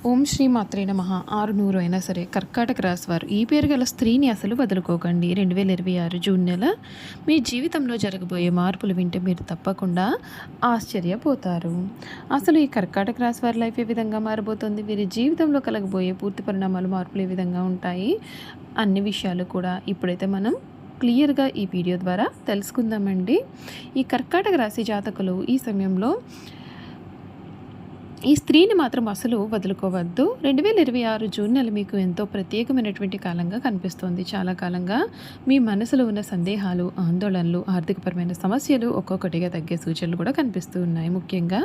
ఓం శ్రీ మాత్రే నమః. 600 అయినా సరే కర్కాటక రాశి వారు ఈ పేరు గల స్త్రీని అసలు వదులుకోకండి. 2026 జూన్ నెల మీ జీవితంలో జరగబోయే మార్పులు వింటే మీరు తప్పకుండా ఆశ్చర్యపోతారు. అసలు ఈ కర్కాటక రాశి వారి లైఫ్ ఏ విధంగా మారబోతుంది, వీరి జీవితంలో కలగబోయే పూర్తి పరిణామాలు మార్పులు ఏ విధంగా ఉంటాయి, అన్ని విషయాలు కూడా ఇప్పుడైతే మనం క్లియర్గా ఈ వీడియో ద్వారా తెలుసుకుందామండి. ఈ కర్కాటక రాశి జాతకులు ఈ సమయంలో ఈ స్త్రీని మాత్రం అసలు వదులుకోవద్దు. 2026 జూన్ నెల మీకు ఎంతో ప్రత్యేకమైనటువంటి కాలంగా కనిపిస్తోంది. చాలా కాలంగా మీ మనసులో ఉన్న సందేహాలు, ఆందోళనలు, ఆర్థికపరమైన సమస్యలు ఒక్కొక్కటిగా తగ్గే సూచనలు కూడా కనిపిస్తూ ఉన్నాయి. ముఖ్యంగా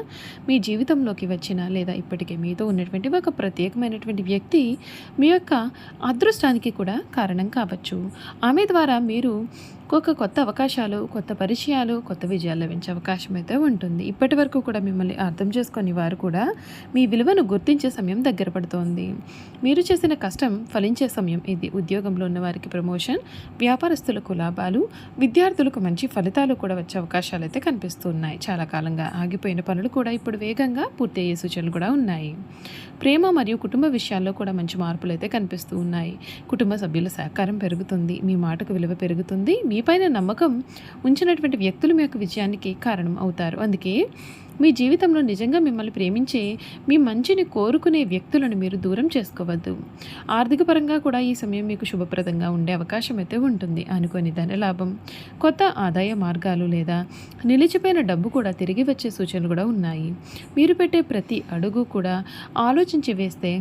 మీ జీవితంలోకి వచ్చిన లేదా ఇప్పటికే మీతో ఉన్నటువంటి ఒక ప్రత్యేకమైనటువంటి వ్యక్తి మీ యొక్క అదృష్టానికి కూడా కారణం కావచ్చు. ఆమె ద్వారా మీరు కొత్త అవకాశాలు, కొత్త పరిచయాలు, కొత్త విజయాలు లభించే అవకాశం అయితే ఉంటుంది. ఇప్పటి వరకు కూడా మిమ్మల్ని అర్థం చేసుకొని వారు కూడా మీ విలువను గుర్తించే సమయం దగ్గర పడుతోంది. మీరు చేసిన కష్టం ఫలించే సమయం ఇది. ఉద్యోగంలో ఉన్న వారికి ప్రమోషన్, వ్యాపారస్తులకు లాభాలు, విద్యార్థులకు మంచి ఫలితాలు కూడా వచ్చే అవకాశాలు అయితే కనిపిస్తున్నాయి. చాలా కాలంగా ఆగిపోయిన పనులు కూడా ఇప్పుడు వేగంగా పూర్తి అయ్యే సూచనలు కూడా ఉన్నాయి. ప్రేమ మరియు కుటుంబ విషయాల్లో కూడా మంచి మార్పులు అయితే కనిపిస్తూ ఉన్నాయి. కుటుంబ సభ్యుల సహకారం పెరుగుతుంది, మీ మాటకు విలువ పెరుగుతుంది. మీపైన నమ్మకం ఉంచినటువంటి వ్యక్తులు మీ యొక్క విజయానికి కారణం అవుతారు. అందుకే మీ జీవితంలో నిజంగా మిమ్మల్ని ప్రేమించే, మీ మంచిని కోరుకునే వ్యక్తులను మీరు దూరం చేసుకోవద్దు. ఆర్థిక పరంగా కూడా ఈ సమయం మీకు శుభప్రదంగా ఉండే అవకాశం అయితే ఉంటుంది. అనుకోని ధనలాభం, కొత్త ఆదాయ మార్గాలు లేదా నిలిచిపోయిన డబ్బు కూడా తిరిగి వచ్చే సూచనలు కూడా ఉన్నాయి. మీరు పెట్టే ప్రతి అడుగు కూడా ఆలోచించి వేస్తే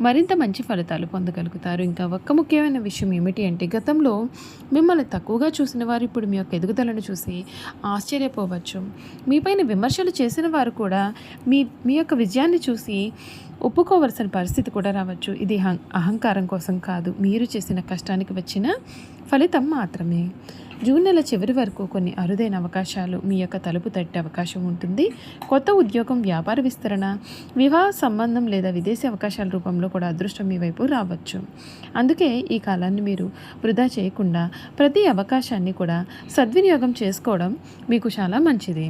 మరింత మంచి ఫలితాలు పొందగలుగుతారు. ఇంకా ఒక్క ముఖ్యమైన విషయం ఏమిటి అంటే, గతంలో మిమ్మల్ని తక్కువగా చూసిన వారు ఇప్పుడు మీ యొక్క ఎదుగుదలను చూసి ఆశ్చర్యపోవచ్చు. మీపైన విమర్శలు చేసిన వారు కూడా మీ యొక్క విజయాన్ని చూసి ఒప్పుకోవలసిన పరిస్థితి కూడా రావచ్చు. ఇది అహంకారం కోసం కాదు, మీరు చేసిన కష్టానికి వచ్చిన ఫలితం మాత్రమే. జూన్ నెల చివరి వరకు కొన్ని అరుదైన అవకాశాలు మీ యొక్క తలుపు తట్టే అవకాశం ఉంటుంది. కొత్త ఉద్యోగం, వ్యాపార విస్తరణ, వివాహ సంబంధం లేదా విదేశీ అవకాశాల రూపంలో కూడా అదృష్టం మీ వైపు రావచ్చు. అందుకే ఈ కాలాన్ని మీరు వృధా చేయకుండా ప్రతి అవకాశాన్ని కూడా సద్వినియోగం చేసుకోవడం మీకు చాలా మంచిది.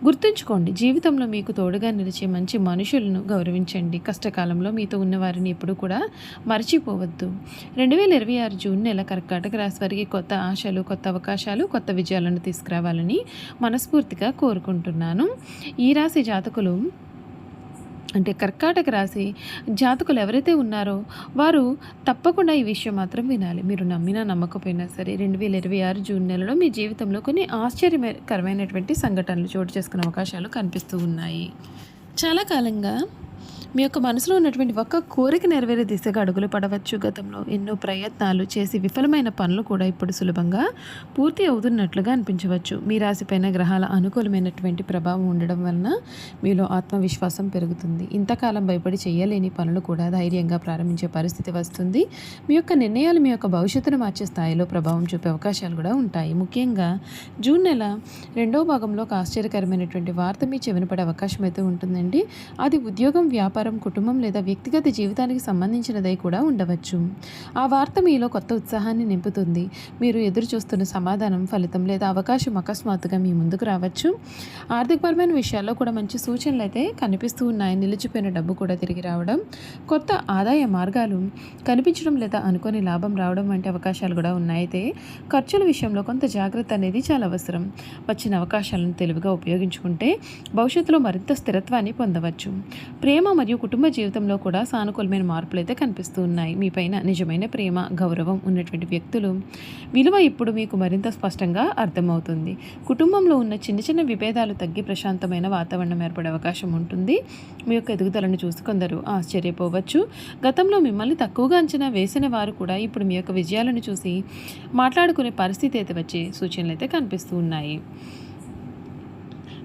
గుర్తుంచుకోండి, జీవితంలో మీకు తోడుగా నిలిచే మంచి మనుషులను గౌరవించండి. కష్టకాలంలో మీతో ఉన్నవారిని ఎప్పుడూ కూడా మర్చిపోవద్దు. 2026 జూన్ నెల కర్కాటక రాశి వారికి కొత్త ఆశలు, కొత్త అవకాశాలు, కొత్త విజయాలను తీసుకురావాలని మనస్ఫూర్తిగా కోరుకుంటున్నాను. ఈ రాశి జాతకులు అంటే కర్కాటక రాశి జాతకులు ఎవరైతే ఉన్నారో వారు తప్పకుండా ఈ విషయం మాత్రం వినాలి. మీరు నమ్మినా నమ్మకపోయినా సరే 2026 జూన్ నెలలో మీ జీవితంలో కొన్ని ఆశ్చర్యకరమైనటువంటి సంఘటనలు చోటు చేసుకునే అవకాశాలు కనిపిస్తూ ఉన్నాయి. చాలా కాలంగా మీ యొక్క మనసులో ఉన్నటువంటి ఒక్క కోరిక నెరవేరే దిశగా అడుగులు పడవచ్చు. గతంలో ఎన్నో ప్రయత్నాలు చేసి విఫలమైన పనులు కూడా ఇప్పుడు సులభంగా పూర్తి అవుతున్నట్లుగా అనిపించవచ్చు. మీ రాశిపైన గ్రహాల అనుకూలమైనటువంటి ప్రభావం ఉండడం వలన మీలో ఆత్మవిశ్వాసం పెరుగుతుంది. ఇంతకాలం భయపడి చేయలేని పనులు కూడా ధైర్యంగా ప్రారంభించే పరిస్థితి వస్తుంది. మీ యొక్క నిర్ణయాలు మీ యొక్క భవిష్యత్తును మార్చే స్థాయిలో ప్రభావం చూపే అవకాశాలు కూడా ఉంటాయి. ముఖ్యంగా జూన్ నెల రెండవ భాగంలో ఒక ఆశ్చర్యకరమైనటువంటి వార్త మీ చెవిన పడే అవకాశం అయితే ఉంటుందండి. అది ఉద్యోగం, వ్యాపారం, కుటుంబం లేదా వ్యక్తిగత జీవితానికి సంబంధించినదై కూడా ఉండవచ్చు. ఆ వార్త మీలో కొత్త ఉత్సాహాన్ని నింపుతుంది. మీరు ఎదురు చూస్తున్న సమాధానం, ఫలితం లేదా అవకాశం అకస్మాత్తుగా మీ ముందుకు రావచ్చు. ఆర్థికపరమైన విషయాల్లో కూడా మంచి సూచనలు అయితే కనిపిస్తూ ఉన్నాయి. నిలిచిపోయిన డబ్బు కూడా తిరిగి రావడం, కొత్త ఆదాయ మార్గాలు కనిపించడం లేదా అనుకోని లాభం రావడం వంటి అవకాశాలు కూడా ఉన్నాయి. అయితే ఖర్చుల విషయంలో కొంత జాగ్రత్త అనేది చాలా అవసరం. వచ్చిన అవకాశాలను తెలివిగా ఉపయోగించుకుంటే భవిష్యత్తులో మరింత స్థిరత్వాన్ని పొందవచ్చు. ప్రేమ మరియు కుటుంబ జీవితంలో కూడా సానుకూలమైన మార్పులు అయితే కనిపిస్తూ ఉన్నాయి. మీపైన నిజమైన ప్రేమ, గౌరవం ఉన్నటువంటి వ్యక్తులు విలువ ఇప్పుడు మీకు మరింత స్పష్టంగా అర్థమవుతుంది. కుటుంబంలో ఉన్న చిన్న చిన్న విభేదాలు తగ్గి ప్రశాంతమైన వాతావరణం ఏర్పడే అవకాశం ఉంటుంది. మీ యొక్క ఎదుగుదలను చూసి కొందరు ఆశ్చర్యపోవచ్చు. గతంలో మిమ్మల్ని తక్కువగా అంచనా వేసిన వారు కూడా ఇప్పుడు మీ యొక్క విజయాలను చూసి మాట్లాడుకునే పరిస్థితి అయితే వచ్చే సూచనలు అయితే కనిపిస్తూ ఉన్నాయి.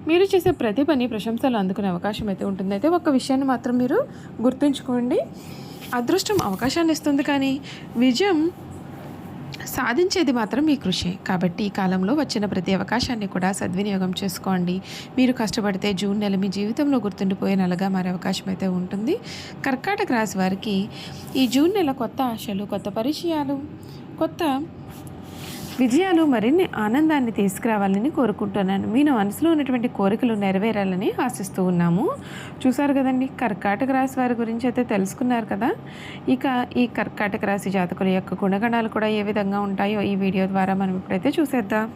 మీరు చేసే ప్రతి పని ప్రశంసలు అందుకునే అవకాశం అయితే ఉంటుంది. అయితే ఒక్క విషయాన్ని మాత్రం మీరు గుర్తుంచుకోండి, అదృష్టం అవకాశాన్ని ఇస్తుంది కానీ విజయం సాధించేది మాత్రం మీ కృషి. కాబట్టి ఈ కాలంలో వచ్చిన ప్రతి అవకాశాన్ని కూడా సద్వినియోగం చేసుకోండి. మీరు కష్టపడితే జూన్ నెల మీ జీవితంలో గుర్తుండిపోయే నెలగా మారే అవకాశం అయితే ఉంటుంది. కర్కాటక రాశి వారికి ఈ జూన్ నెల కొత్త ఆశలు, కొత్త పరిచయాలు, కొత్త విజయాలు మరిన్ని ఆనందాన్ని తీసుకురావాలని కోరుకుంటున్నాను. మీ మనసులో ఉన్నటువంటి కోరికలు నెరవేరాలని ఆశిస్తూ ఉన్నాము. చూసారు కదండి, కర్కాటక రాశి వారి గురించి అయితే తెలుసుకున్నారు కదా. ఇక ఈ కర్కాటక రాశి జాతకుల యొక్క గుణగణాలు కూడా ఏ విధంగా ఉంటాయో ఈ వీడియో ద్వారా మనం ఇప్పుడైతే చూసేద్దాం.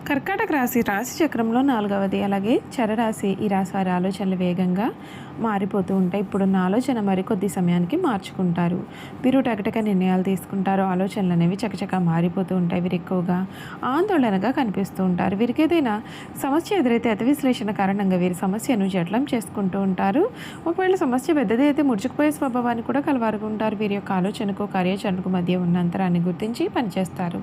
కర్కాటక రాశి రాశి చక్రంలో 4వది. అలాగే చరరాశి. ఈ రాశి వారి ఆలోచనలు వేగంగా మారిపోతూ ఉంటాయి. ఇప్పుడున్న ఆలోచన మరికొద్ది సమయానికి మార్చుకుంటారు. వీరు టకటక నిర్ణయాలు తీసుకుంటారు. ఆలోచనలు అనేవి చకచక మారిపోతూ ఉంటాయి. వీరు ఎక్కువగా ఆందోళనగా కనిపిస్తూ ఉంటారు. వీరికి ఏదైనా సమస్య ఎదురైతే అతి విశ్లేషణ కారణంగా వీరి సమస్యను జట్లం చేసుకుంటూ ఉంటారు. ఒకవేళ సమస్య పెద్దది అయితే ముడుచుకుపోయే స్వభావాన్ని కూడా కలవారుగా ఉంటారు. వీరి యొక్క ఆలోచనకు కార్యాచరణకు మధ్య ఉన్న అంతరాన్ని గుర్తించి పనిచేస్తారు.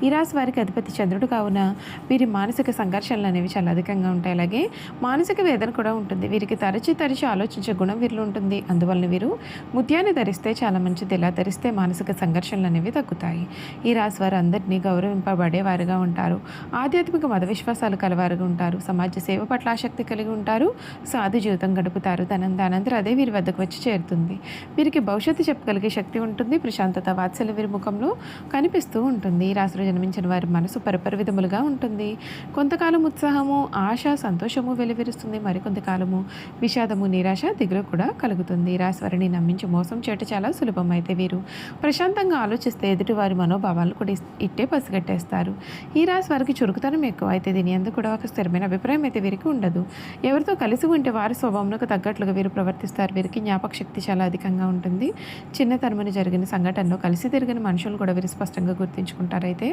ఈ రాశి వారికి అధిపతి చంద్రుడు కావున వీరి మానసిక సంఘర్షణలు అనేవి చాలా అధికంగా ఉంటాయి. అలాగే మానసిక వేదన కూడా ఉంటుంది. వీరికి తరచి ఆలోచించే గుణం వీరిలో ఉంటుంది. అందువలన వీరు ముత్యాన్ని ధరిస్తే చాలా మంచిది. ఇలా ధరిస్తే మానసిక సంఘర్షణలు అనేవి తగ్గుతాయి. ఈ రాశి వారు అందరినీ గౌరవింపబడేవారుగా ఉంటారు. ఆధ్యాత్మిక మత విశ్వాసాలు కలవారుగా ఉంటారు. సమాజ సేవ పట్ల ఆసక్తి కలిగి ఉంటారు. సాధు జీవితం గడుపుతారు. దానంతరం అదే వీరి వద్దకు వచ్చి చేరుతుంది. వీరికి భవిష్యత్తు చెప్పగలిగే శక్తి ఉంటుంది. ప్రశాంతత, వాత్సల్యం వీరి ముఖంలో కనిపిస్తూ ఉంటుంది. ఈ రాశిలో జన్మించిన వారి మనసు పరిపరి విధములుగా ఉంటుంది. కొంతకాలం ఉత్సాహము, ఆశ, సంతోషము వెలువరిస్తుంది. మరికొంతకాలము విషాదము, నిరాశ, దిగులు కూడా కలుగుతుంది. రాశి వారిని నమ్మించి మోసం చేయటం చాలా సులభం. అయితే వీరు ప్రశాంతంగా ఆలోచిస్తే ఎదుటి వారి మనోభావాలు కూడా ఇట్టే పసిగట్టేస్తారు. ఈ రాశి వారికి చురుకుతనం ఎక్కువ. అయితే దీని ఎందుకు కూడా ఒక స్థిరమైన అభిప్రాయం అయితే వీరికి ఉండదు. ఎవరితో కలిసి ఉంటే వారి స్వభావంలో తగ్గట్లుగా వీరు ప్రవర్తిస్తారు. వీరికి జ్ఞాపక శక్తి చాలా అధికంగా ఉంటుంది. చిన్నతనమున జరిగిన సంఘటనలో కలిసి తిరిగిన మనుషులు కూడా వీరు స్పష్టంగా గుర్తించుకుంటారు. అయితే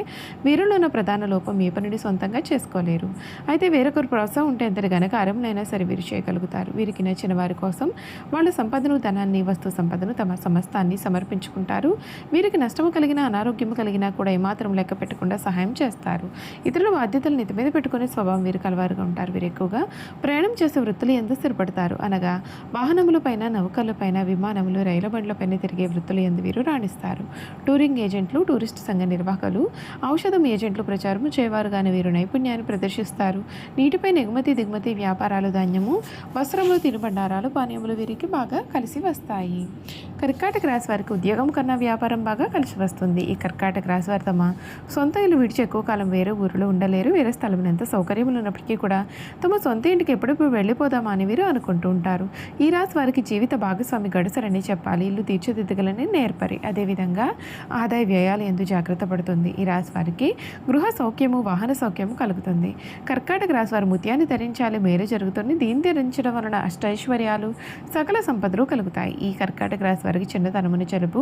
వీరిలో ఉన్న ప్రధాన లోపం మీ పనిని సొంతంగా చేసుకోలేరు. అయితే వేరొకరు ప్రోత్సాహం ఉంటే ఎంతటి ఘనకార్యంనైనా సరే వీరు చేయగలుగుతారు. వీరికి నచ్చిన వారి కోసం వాళ్ళ సంపదను, ధనాన్ని, వస్తు సంపదను, తమ సమస్తాన్ని సమర్పించుకుంటారు. వీరికి నష్టము కలిగిన, అనారోగ్యము కలిగినా కూడా ఏమాత్రం లెక్క పెట్టకుండా సహాయం చేస్తారు. ఇతరుల బాధ్యతలు నెత్తి మీద పెట్టుకునే స్వభావం వీరు కలవారుగా ఉంటారు. వీరు ఎక్కువగా ప్రయాణం చేసే వృత్తులు ఎందు స్థిరపడతారు. అనగా వాహనములపైన, నౌకలపైన, విమానములు, రైలు బండ్లపైన తిరిగే వృత్తులు ఎందు వీరు రాణిస్తారు. టూరింగ్ ఏజెంట్లు, టూరిస్ట్ సంఘ నిర్వాహకులు, ఔషధం ఏజెంట్లు ప్రచారం చేయవారుగానే వీరు నైపుణ్యాన్ని ప్రదర్శిస్తారు. నీటిపై ఎగుమతి, దిగుమతి వ్యాపారాలు, ధాన్యము, వస్త్రములు, తినుబండారాలు, పానీయములు వీరికి బాగా కలిసి వస్తాయి. కర్కాటక రాశి వారికి ఉద్యోగం కన్నా వ్యాపారం బాగా కలిసి వస్తుంది. ఈ కర్కాటక రాశి వారు తమ సొంత ఇల్లు విడిచి ఎక్కువ కాలం వేరే ఊరిలో ఉండలేరు. వేరే స్థలం ఎంత సౌకర్యములు ఉన్నప్పటికీ కూడా తమ సొంత ఇంటికి ఎప్పుడెప్పుడు వెళ్ళిపోదామా అని వీరు అనుకుంటూ ఉంటారు. ఈ రాశి వారికి జీవిత భాగస్వామి గడుసరని చెప్పాలి. ఇల్లు తీర్చిదిద్దగలని నేర్పరి. అదేవిధంగా ఆదాయ వ్యయాలు ఎందు జాగ్రత్త పడుతుంది. ఈ రాశి వారికి గృహ సౌఖ్యము, వాహన సౌఖ్యము కలుగుతుంది. కర్కాటక రాశి వారు ముత్యాన్ని ధరించాలి. మేలు జరుగుతుంది. దీన్ని ధరించడం వలన అష్టైశ్వర్యాలు, సకల సంపదలు కలుగుతాయి. ఈ కర్కాటక రాశి వారికి చిన్నతనమున జలుబు,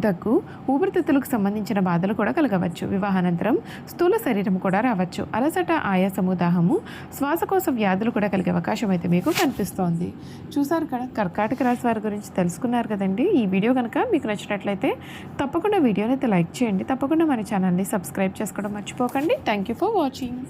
దగ్గు, ఊపిరితిత్తులకు సంబంధించిన బాధలు కూడా కలగవచ్చు. వివాహానంతరం స్థూల శరీరం కూడా రావచ్చు. అలసట, ఆయాసము, దాహము, శ్వాసకోశ వ్యాధులు కూడా కలిగే అవకాశం అయితే మీకు కనిపిస్తోంది. చూసారు కదా, కర్కాటక రాశి వారి గురించి తెలుసుకున్నారు కదండి. ఈ వీడియో కనుక మీకు నచ్చినట్లయితే తప్పకుండా వీడియోని అయితే లైక్ చేయండి. తప్పకుండా మన ఛానల్ని సబ్స్క్రైబ్ చేసుకోవడం మర్చిపోకండి. Thank you for watching.